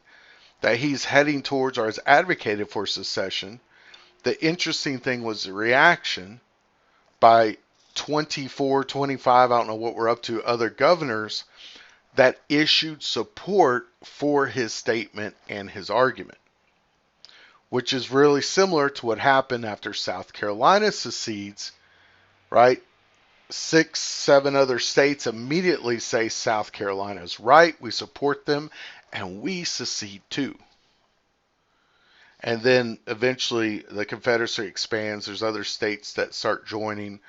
that he's heading towards or has advocated for secession. The interesting thing was the reaction by 24, 25, I don't know what we're up to, other governors that issued support for his statement and his argument, which is really similar to what happened after South Carolina secedes, right? 6, 7 other states immediately say South Carolina is right, we support them, and we secede too. And then eventually the Confederacy expands. There's other states that start joining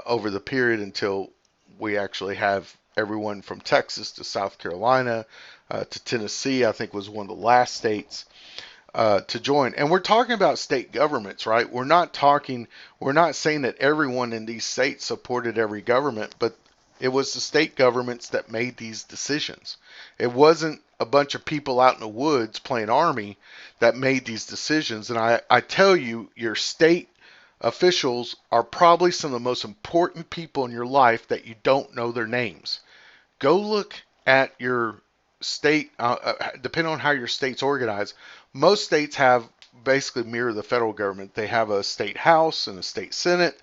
over the period until we actually have everyone from Texas to South Carolina to Tennessee, I think was one of the last states to join. And we're talking about state governments, right? We're not saying that everyone in these states supported every government, but it was the state governments that made these decisions. It wasn't a bunch of people out in the woods playing army that made these decisions. And I tell you, your state officials are probably some of the most important people in your life that you don't know their names. Go look at your state, depending on how your state's organized. Most states have basically mirror the federal government. They have a state house and a state senate,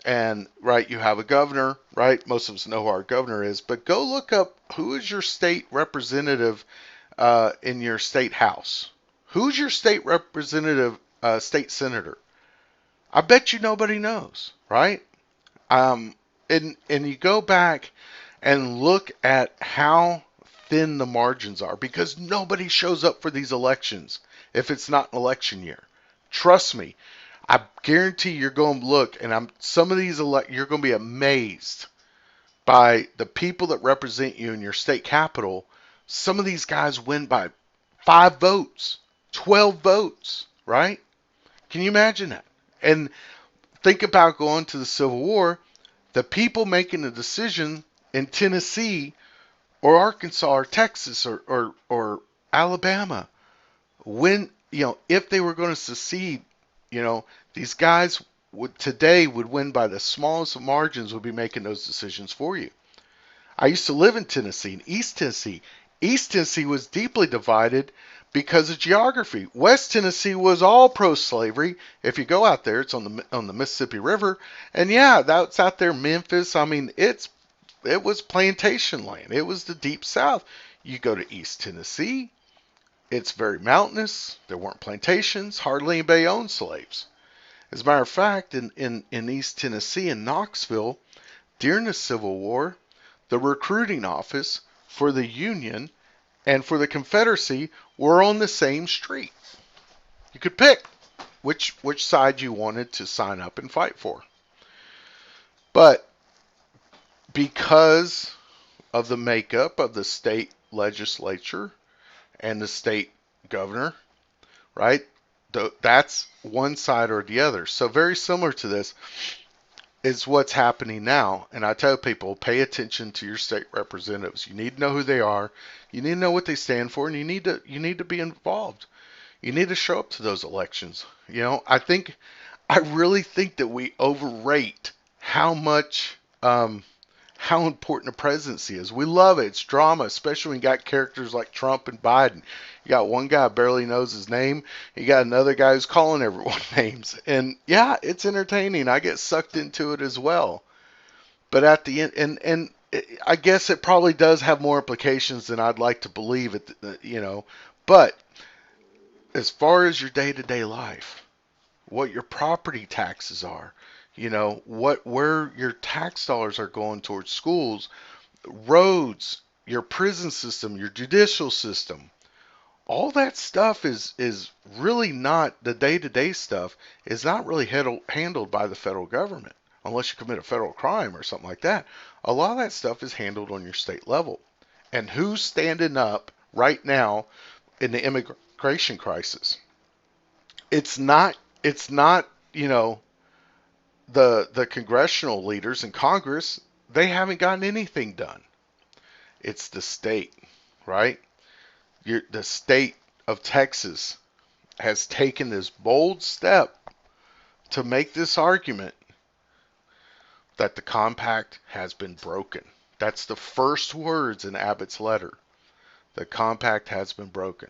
and right, you have a governor, right? Most of us know who our governor is, but go look up who is your state representative in your state house. Who's your state representative, state senator? I bet you nobody knows, right? And you go back and look at how thin the margins are, because nobody shows up for these elections if it's not an election year. Trust me, I guarantee you're going to look, and some of these you're going to be amazed by the people that represent you in your state capital. Some of these guys win by 5 votes, 12 votes, right? Can you imagine that? And think about going to the Civil War. The people making the decision in Tennessee or Arkansas or Texas or Alabama, when, if they were going to secede, these guys would win by the smallest of margins, would be making those decisions for you. I used to live in Tennessee, in East Tennessee. East Tennessee was deeply divided because of geography. West Tennessee was all pro-slavery. If you go out there, it's on the Mississippi River, and yeah, that's out there, Memphis. I mean, it was plantation land. It was the deep South. You go to East Tennessee, it's very mountainous. There weren't plantations. Hardly anybody owned slaves. As a matter of fact, in East Tennessee, in Knoxville, during the Civil War, the recruiting office for the Union and for the Confederacy were on the same street. You could pick which side you wanted to sign up and fight for. But because of the makeup of the state legislature and the state governor, right? That's one side or the other. So very similar to this is what's happening now. And I tell people, pay attention to your state representatives. You need to know who they are. You need to know what they stand for, and you need to be involved. You need to show up to those elections. I really think that we overrate how much how important a presidency is. We love it. It's drama, especially when you got characters like Trump and Biden. You got one guy barely knows his name. You got another guy who's calling everyone names. And yeah, it's entertaining. I get sucked into it as well. But at the end, and I guess it probably does have more implications than I'd like to believe. But as far as your day-to-day life, what your property taxes are, where your tax dollars are going towards schools, roads, your prison system, your judicial system. All that stuff is really not the day-to-day stuff is not really handled by the federal government unless you commit a federal crime or something like that. A lot of that stuff is handled on your state level. And who's standing up right now in the immigration crisis? It's not, the congressional leaders in Congress, they haven't gotten anything done. It's the state, right? The state of Texas has taken this bold step to make this argument that the compact has been broken. That's the first words in Abbott's letter. The compact has been broken.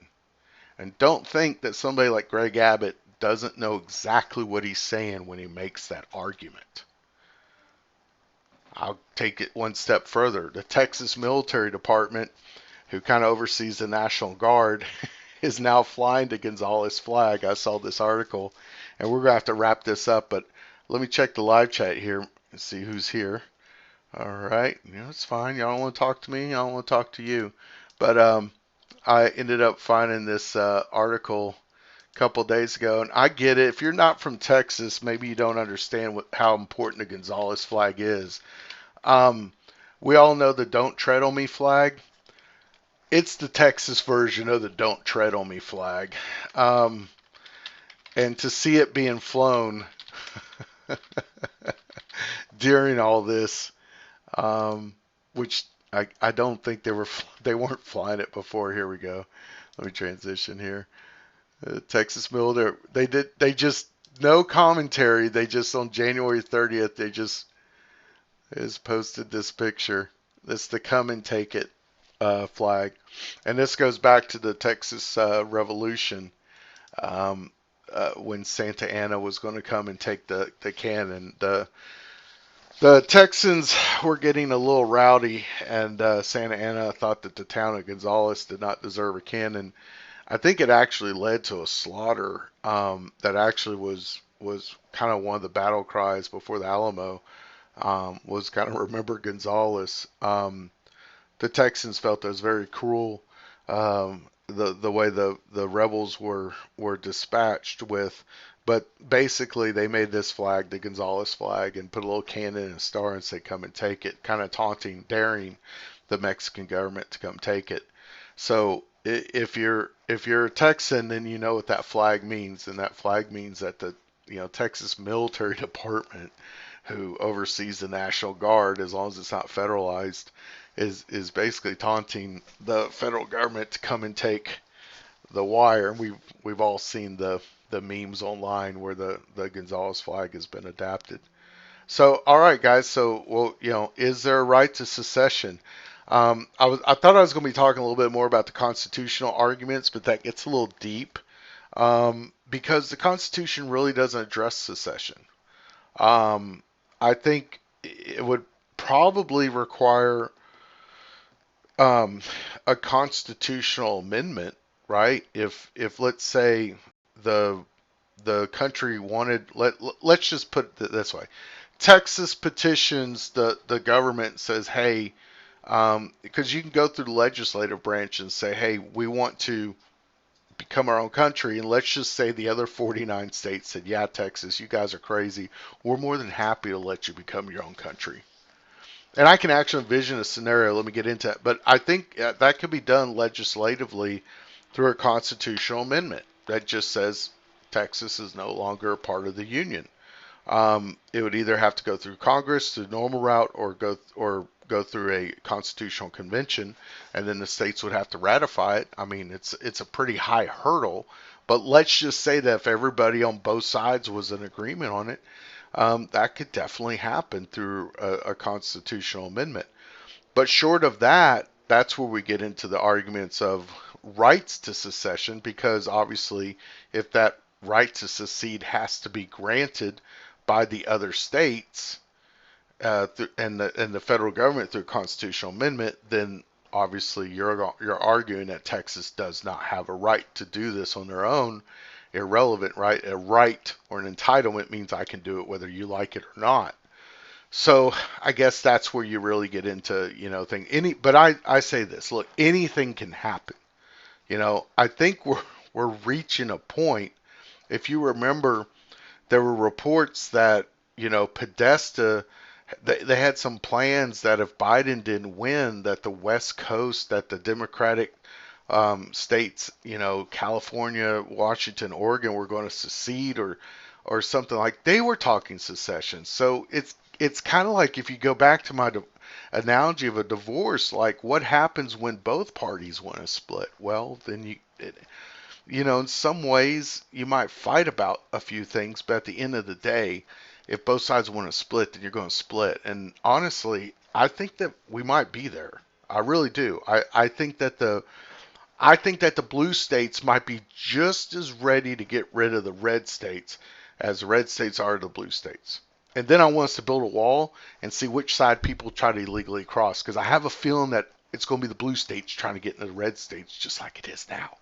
And don't think that somebody like Greg Abbott doesn't know exactly what he's saying when he makes that argument. I'll take it one step further. The Texas Military Department, who kind of oversees the National Guard, is now flying the Gonzales flag. I saw this article, and we're going to have to wrap this up, but let me check the live chat here and see who's here. All right. It's fine. Y'all don't want to talk to me. I don't want to talk to you. But I ended up finding this article a couple days ago, and I get it. If you're not from Texas, maybe you don't understand how important the Gonzales flag is. We all know the Don't Tread on Me flag. It's the Texas version of the Don't Tread on Me flag. And to see it being flown during all this, which I don't think they weren't flying it before. Here we go. Let me transition here. Texas military, they just no commentary. They just on January 30th they just posted this picture. It's the come and take it flag, and this goes back to the Texas Revolution when Santa Anna was going to come and take the cannon. The Texans were getting a little rowdy, and Santa Anna thought that the town of Gonzales did not deserve a cannon. I think it actually led to a slaughter that actually was kind of one of the battle cries before the Alamo, was kind of remember Gonzales. The Texans felt that was very cruel, the way the rebels were dispatched with. But basically, they made this flag the Gonzales flag and put a little cannon and a star and said, "Come and take it," kind of taunting, daring the Mexican government to come take it. So if you're a Texan, then you know what that flag means, and that flag means that the Texas Military Department, who oversees the National Guard, as long as it's not federalized, is basically taunting the federal government to come and take the wire. We've all seen the memes online where the Gonzales flag has been adapted. So, all right, guys. So, well, is there a right to secession? I thought I was going to be talking a little bit more about the constitutional arguments, but that gets a little deep because the Constitution really doesn't address secession. I think it would probably require a constitutional amendment, right? If let's say the country wanted, let's just put it this way. Texas petitions the government, says, "Hey, Because you can go through the legislative branch and say, hey, we want to become our own country, and let's just say the other 49 states said, yeah, Texas, you guys are crazy. We're more than happy to let you become your own country. And I can actually envision a scenario. Let me get into it. But I think that could be done legislatively through a constitutional amendment that just says Texas is no longer a part of the union. It would either have to go through Congress through the normal route, or go through a constitutional convention, and then the states would have to ratify it. I mean, it's a pretty high hurdle, but let's just say that if everybody on both sides was in agreement on it, that could definitely happen through a constitutional amendment. But short of that, that's where we get into the arguments of rights to secession, because obviously, if that right to secede has to be granted by the other states, and the federal government through constitutional amendment, then obviously you're arguing that Texas does not have a right to do this on their own. Irrelevant, right? A right or an entitlement means I can do it whether you like it or not. So I guess that's where you really get into, thing. But I say this, look, anything can happen. I think we're reaching a point. If you remember, there were reports that, Podesta, they had some plans that if Biden didn't win, that the West Coast, that the Democratic states, California, Washington, Oregon, were going to secede, or something. Like they were talking secession. So it's kind of like, if you go back to my analogy of a divorce, like what happens when both parties want to split? Well, then in some ways you might fight about a few things, but at the end of the day, if both sides want to split, then you're going to split. And honestly, I think that we might be there. I really do. I think that the blue states might be just as ready to get rid of the red states as the red states are the blue states. And then I want us to build a wall and see which side people try to illegally cross, because I have a feeling that it's going to be the blue states trying to get into the red states just like it is now.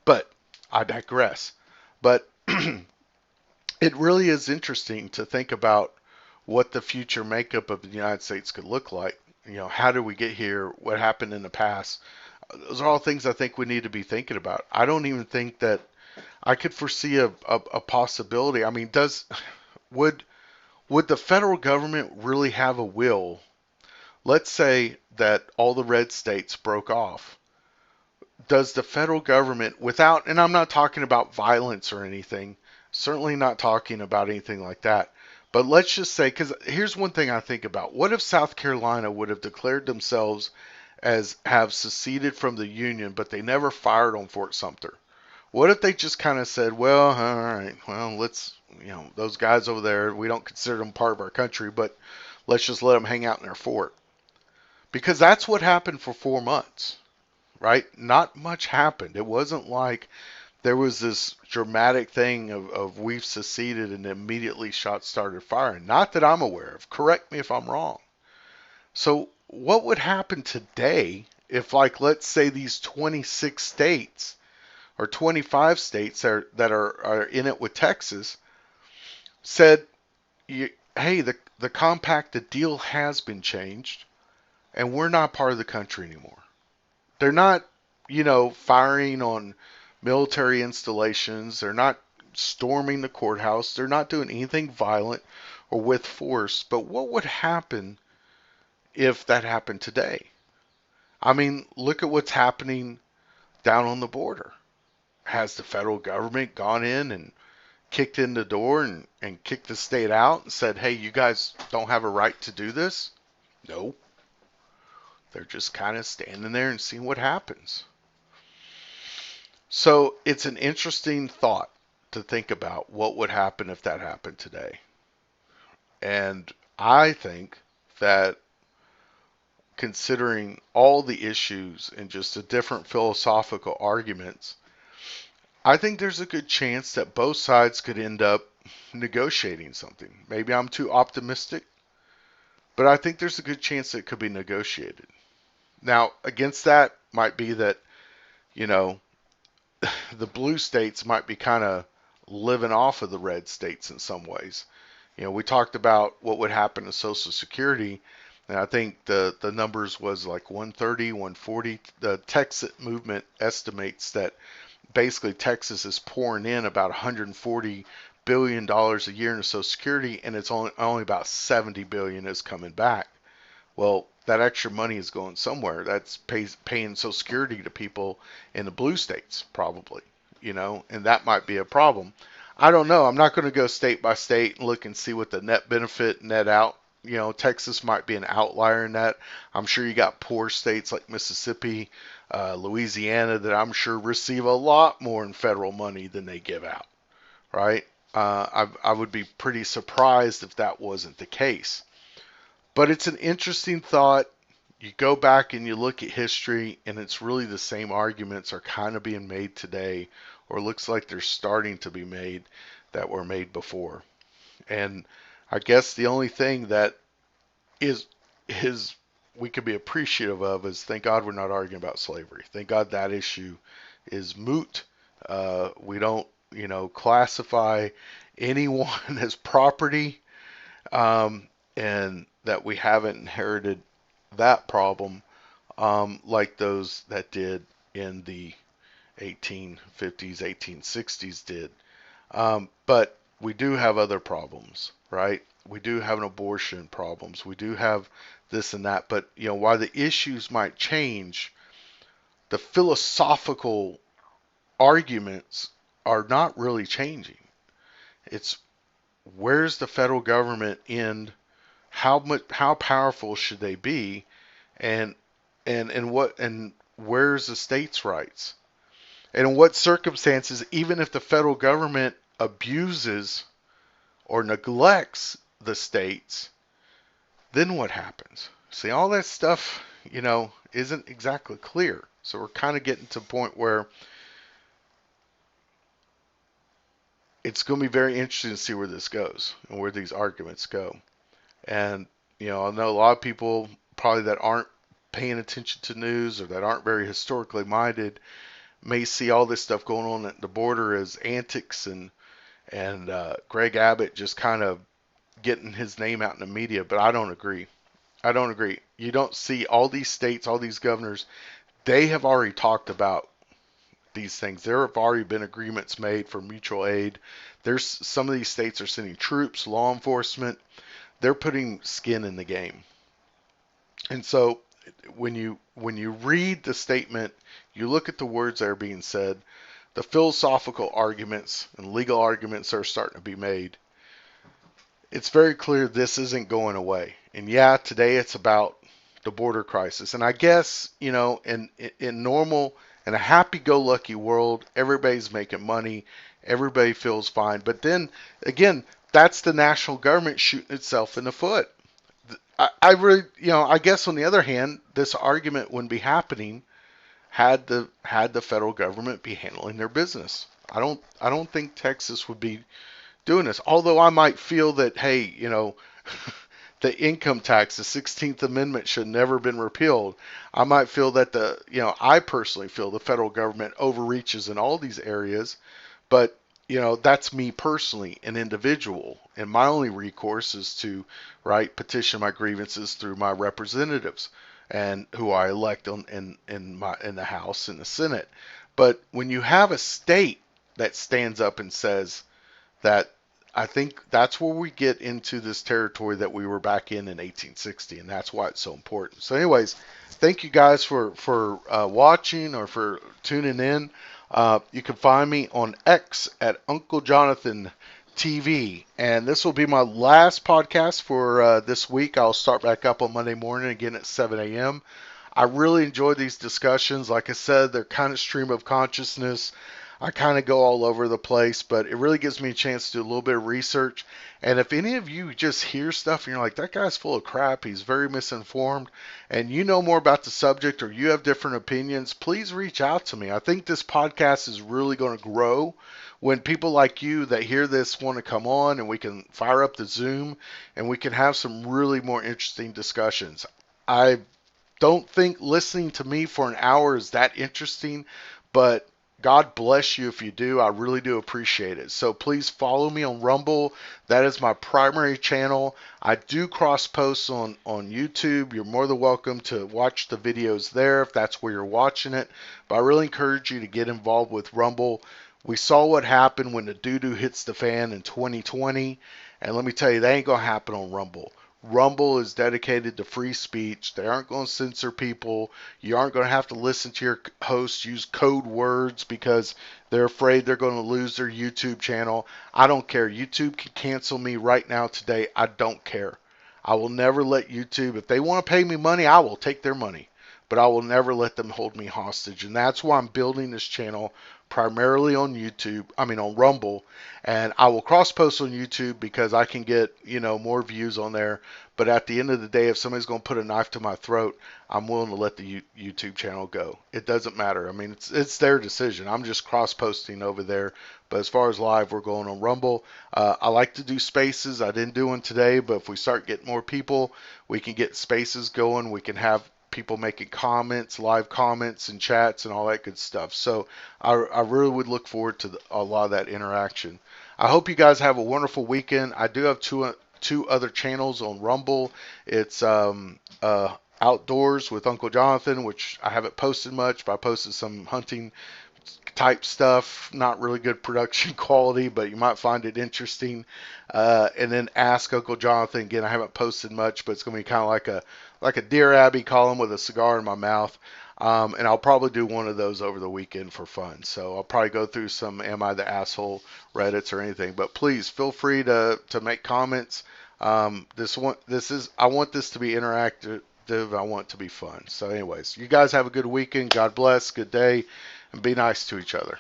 But I digress. But it really is interesting to think about what the future makeup of the United States could look like. How did we get here? What happened in the past? Those are all things I think we need to be thinking about. I don't even think that I could foresee a possibility. I mean, would would the federal government really have a will? Let's say that all the red states broke off. Does the federal government, without, and I'm not talking about violence or anything, certainly not talking about anything like that, but let's just say, because here's one thing I think about. What if South Carolina would have declared themselves as have seceded from the Union, but they never fired on Fort Sumter? What if they just kind of said, well, all right, well, let's, those guys over there, we don't consider them part of our country, but let's just let them hang out in their fort? Because that's what happened for 4 months, right? Not much happened. It wasn't like there was this dramatic thing of we've seceded and immediately shots started firing. Not that I'm aware of. Correct me if I'm wrong. So what would happen today if, like, let's say these 26 states or 25 states that are in it with Texas said, hey, the compact, the deal has been changed, and we're not part of the country anymore. They're not, firing on military installations. They're not storming the courthouse. They're not doing anything violent or with force. But what would happen if that happened today? I mean, look at what's happening down on the border. Has the federal government gone in and kicked in the door and kicked the state out and said, hey, you guys don't have a right to do this? No. They're just kind of standing there and seeing what happens. So it's an interesting thought to think about what would happen if that happened today. And I think that, considering all the issues and just the different philosophical arguments, I think there's a good chance that both sides could end up negotiating something. Maybe I'm too optimistic, but I think there's a good chance that it could be negotiated. Now, against that might be that, the blue states might be kind of living off of the red states in some ways. We talked about what would happen to Social Security. And I think the numbers was like 130, 140. The Texas movement estimates that basically Texas is pouring in about 140 billion dollars a year into Social Security, and it's only about 70 billion is coming back. Well, that extra money is going somewhere. That's paying Social Security to people in the blue states, probably, and that might be a problem. I don't know. I'm not going to go state by state and look and see what the net benefit, net out. Texas might be an outlier in that. I'm sure you got poor states like Mississippi, Louisiana that I'm sure receive a lot more in federal money than they give out, right? I would be pretty surprised if that wasn't the case. But it's an interesting thought. You go back and you look at history, and it's really the same arguments are kind of being made today, or looks like they're starting to be made that were made before. And I guess the only thing that is is we could be appreciative of is thank God we're not arguing about slavery. Thank God that issue is moot. We don't, classify anyone as property, and that we haven't inherited that problem like those that did in the 1850s, 1860s did. But we do have other problems, right? We do have an abortion problems. We do have this and that. But while the issues might change, the philosophical arguments are not really changing. It's where's the federal government end? How powerful should they be? And and where's the states' rights? And in what circumstances, even if the federal government abuses or neglects the states, then what happens? See, all that stuff, isn't exactly clear. So we're kind of getting to a point where it's going to be very interesting to see where this goes and where these arguments go. And, I know a lot of people probably that aren't paying attention to news or that aren't very historically minded may see all this stuff going on at the border as antics and Greg Abbott just kind of getting his name out in the media, but I don't agree. I don't agree. You don't see all these states, all these governors, they have already talked about these things. There have already been agreements made for mutual aid. There's some of these states are sending troops, law enforcement. They're putting skin in the game. And so when you read the statement, you look at the words that are being said, the philosophical arguments and legal arguments that are starting to be made. It's very clear this isn't going away. And yeah, today it's about the border crisis. And I guess, in normal, in a happy-go-lucky world, everybody's making money, everybody feels fine. But then again, that's the national government shooting itself in the foot. I really, I guess on the other hand, this argument wouldn't be happening had the federal government be handling their business. I don't think Texas would be doing this. Although I might feel that, hey, the income tax, the 16th Amendment should never been repealed. I might feel that I personally feel the federal government overreaches in all these areas, but that's me personally, an individual, and my only recourse is to, right, petition my grievances through my representatives and who I elect in the House and the Senate. But when you have a state that stands up and says that, I think that's where we get into this territory that we were back in 1860, and that's why it's so important. So, anyways, thank you guys for watching or for tuning in. You can find me on X at Uncle Jonathan TV, and this will be my last podcast for this week. I'll start back up on Monday morning again at 7 a.m. I really enjoy these discussions. Like I said, they're kind of stream of consciousness. I kind of go all over the place, but it really gives me a chance to do a little bit of research. And if any of you just hear stuff and you're like, that guy's full of crap, he's very misinformed, and you know more about the subject or you have different opinions, please reach out to me. I think this podcast is really going to grow when people like you that hear this want to come on and we can fire up the Zoom and we can have some really more interesting discussions. I don't think listening to me for an hour is that interesting, but God bless you if you do. I really do appreciate it. So please follow me on Rumble. That is my primary channel. I do cross posts on YouTube. You're more than welcome to watch the videos there if that's where you're watching it. But I really encourage you to get involved with Rumble. We saw what happened when the doo-doo hits the fan in 2020. And let me tell you, that ain't going to happen on Rumble. Rumble is dedicated to free speech. They aren't going to censor people. You aren't going to have to listen to your host use code words because they're afraid they're going to lose their YouTube channel. I don't care. YouTube can cancel me right now today. I don't care. I will never let YouTube, if they want to pay me money, I will take their money. But I will never let them hold me hostage. And that's why I'm building this channel primarily on YouTube, on Rumble. And I will cross post on YouTube because I can get, more views on there. But at the end of the day, if somebody's going to put a knife to my throat, I'm willing to let the YouTube channel go. It doesn't matter. I mean, it's their decision. I'm just cross posting over there. But as far as live, we're going on Rumble. I like to do spaces. I didn't do one today, but if we start getting more people, we can get spaces going. We can have people making comments, live comments and chats and all that good stuff. So I really would look forward to a lot of that interaction. I hope you guys have a wonderful weekend. I do have two other channels on Rumble. It's Outdoors with Uncle Jonathan, which I haven't posted much, but I posted some hunting type stuff. Not really good production quality, but you might find it interesting. And then Ask Uncle Jonathan. Again, I haven't posted much, but it's going to be kind of like a Dear Abby column with a cigar in my mouth. And I'll probably do one of those over the weekend for fun. So I'll probably go through some Am I the Asshole Reddits or anything. But please feel free to make comments. I want this to be interactive. I want it to be fun. So anyways, you guys have a good weekend. God bless. Good day. And be nice to each other.